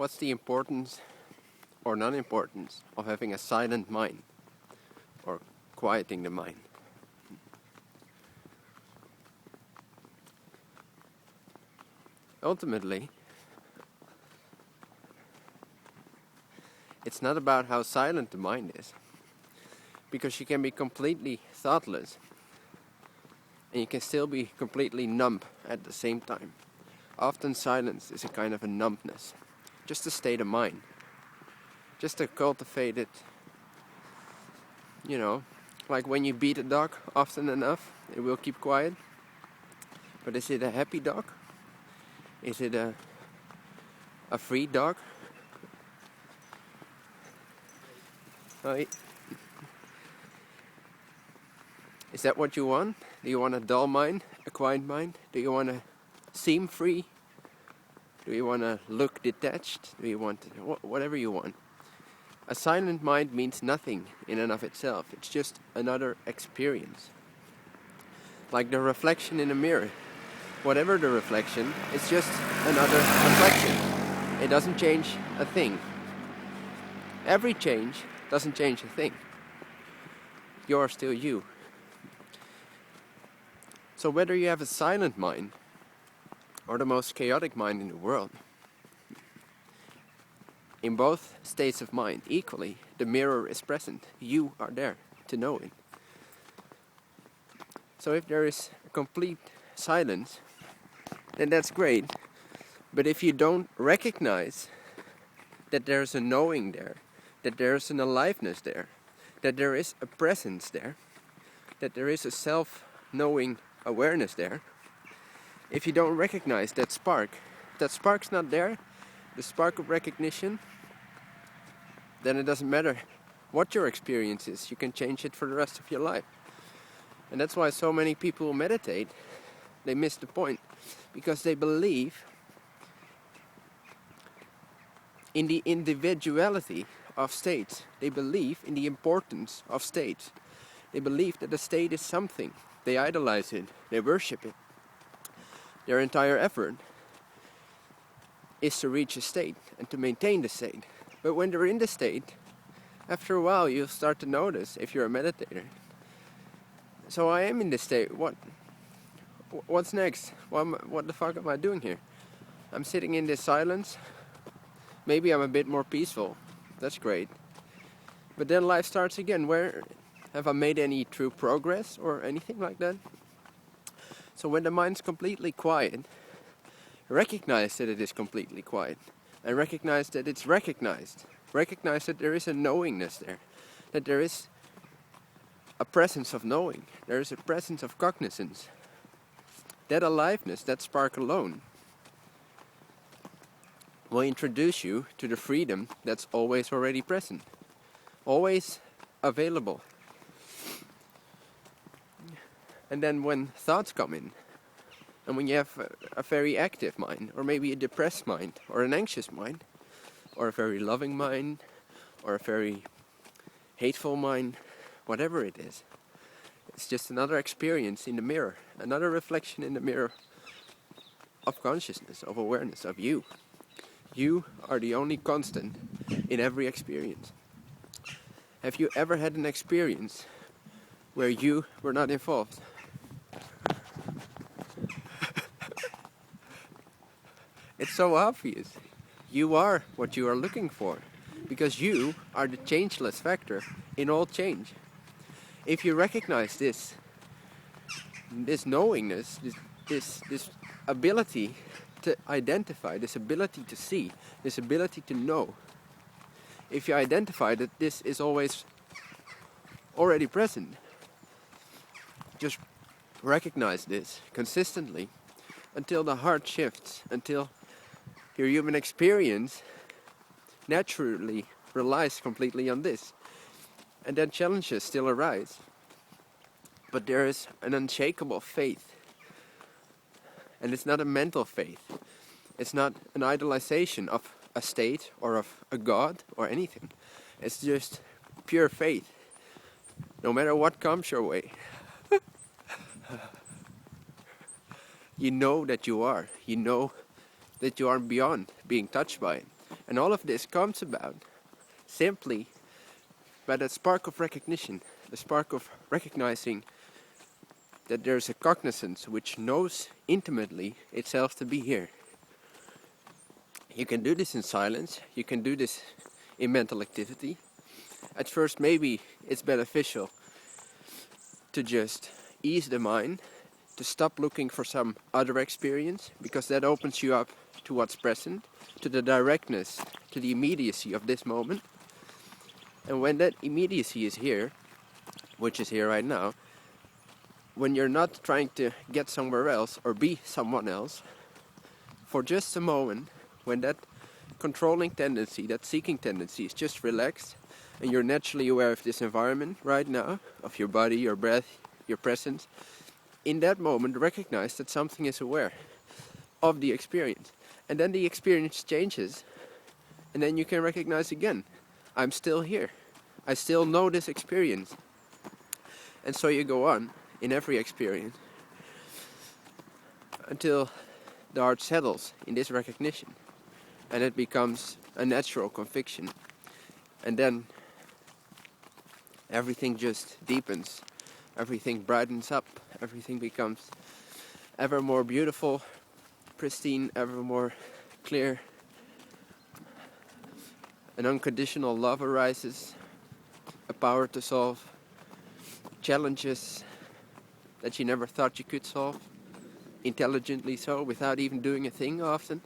What's the importance or non-importance of having a silent mind or quieting the mind? Ultimately, it's not about how silent the mind is, because you can be completely thoughtless and you can still be completely numb at the same time. Often silence is a kind of a numbness, just a state of mind, just a cultivated, like when you beat a dog often enough, it will keep quiet. But is it a happy dog? Is it a free dog? Is that what you want? Do you want a dull mind, a quiet mind? Do you want to seem free? Do you want to look detached? Do you want whatever you want? A silent mind means nothing in and of itself. It's just another experience. Like the reflection in a mirror. Whatever the reflection, it's just another reflection. It doesn't change a thing. Every change doesn't change a thing. You're still you. So whether you have a silent mind or the most chaotic mind in the world, in both states of mind, equally, the mirror is present. You are there to know it. So if there is a complete silence, then that's great. But if you don't recognize that there's a knowing there, that there's an aliveness there, that there is a presence there, that there is a self-knowing awareness there, if you don't recognize that spark's not there, the spark of recognition, then it doesn't matter what your experience is. You can change it for the rest of your life. And that's why so many people meditate. They miss the point. Because they believe in the individuality of states. They believe in the importance of states. They believe that the state is something. They idolize it. They worship it. Their entire effort is to reach a state and to maintain the state. But when they're in the state, after a while you'll start to notice, if you're a meditator, so I am in this state, what's next? What the fuck am I doing here? I'm sitting in this silence. Maybe I'm a bit more peaceful. That's great. But then life starts again. Where have I made any true progress or anything like that? So when the mind's completely quiet, recognize that it is completely quiet. And recognize that it's recognized. Recognize that there is a knowingness there. That there is a presence of knowing. There is a presence of cognizance. That aliveness, that spark alone, will introduce you to the freedom that's always already present. Always available. And then when thoughts come in, and when you have a very active mind, or maybe a depressed mind, or an anxious mind, or a very loving mind, or a very hateful mind, whatever it is, it's just another experience in the mirror, another reflection in the mirror of consciousness, of awareness, of you. You are the only constant in every experience. Have you ever had an experience where you were not involved? It's so obvious. You are what you are looking for, because you are the changeless factor in all change. If you recognize this knowingness, this ability to identify, this ability to see, this ability to know, if you identify that this is always already present, just recognize this consistently until the heart shifts, until your human experience naturally relies completely on this. And then challenges still arise. But there is an unshakable faith. And it's not a mental faith. It's not an idolization of a state or of a god or anything. It's just pure faith. No matter what comes your way. You know that you are. You know that you are beyond being touched by it. And all of this comes about simply by that spark of recognition, the spark of recognizing that there's a cognizance which knows intimately itself to be here. You can do this in silence, you can do this in mental activity. At first maybe it's beneficial to just ease the mind, to stop looking for some other experience, because that opens you up to what's present, to the directness, to the immediacy of this moment. And when that immediacy is here, which is here right now, when you're not trying to get somewhere else or be someone else, for just a moment, when that controlling tendency, that seeking tendency is just relaxed, and you're naturally aware of this environment right now, of your body, your breath, your presence, in that moment recognize that something is aware of the experience. And then the experience changes, and then you can recognize again, I'm still here. I still know this experience. And so you go on in every experience until the heart settles in this recognition, and it becomes a natural conviction. And then everything just deepens, everything brightens up, everything becomes ever more beautiful, pristine, ever more clear. An unconditional love arises, a power to solve challenges that you never thought you could solve, intelligently so, without even doing a thing often.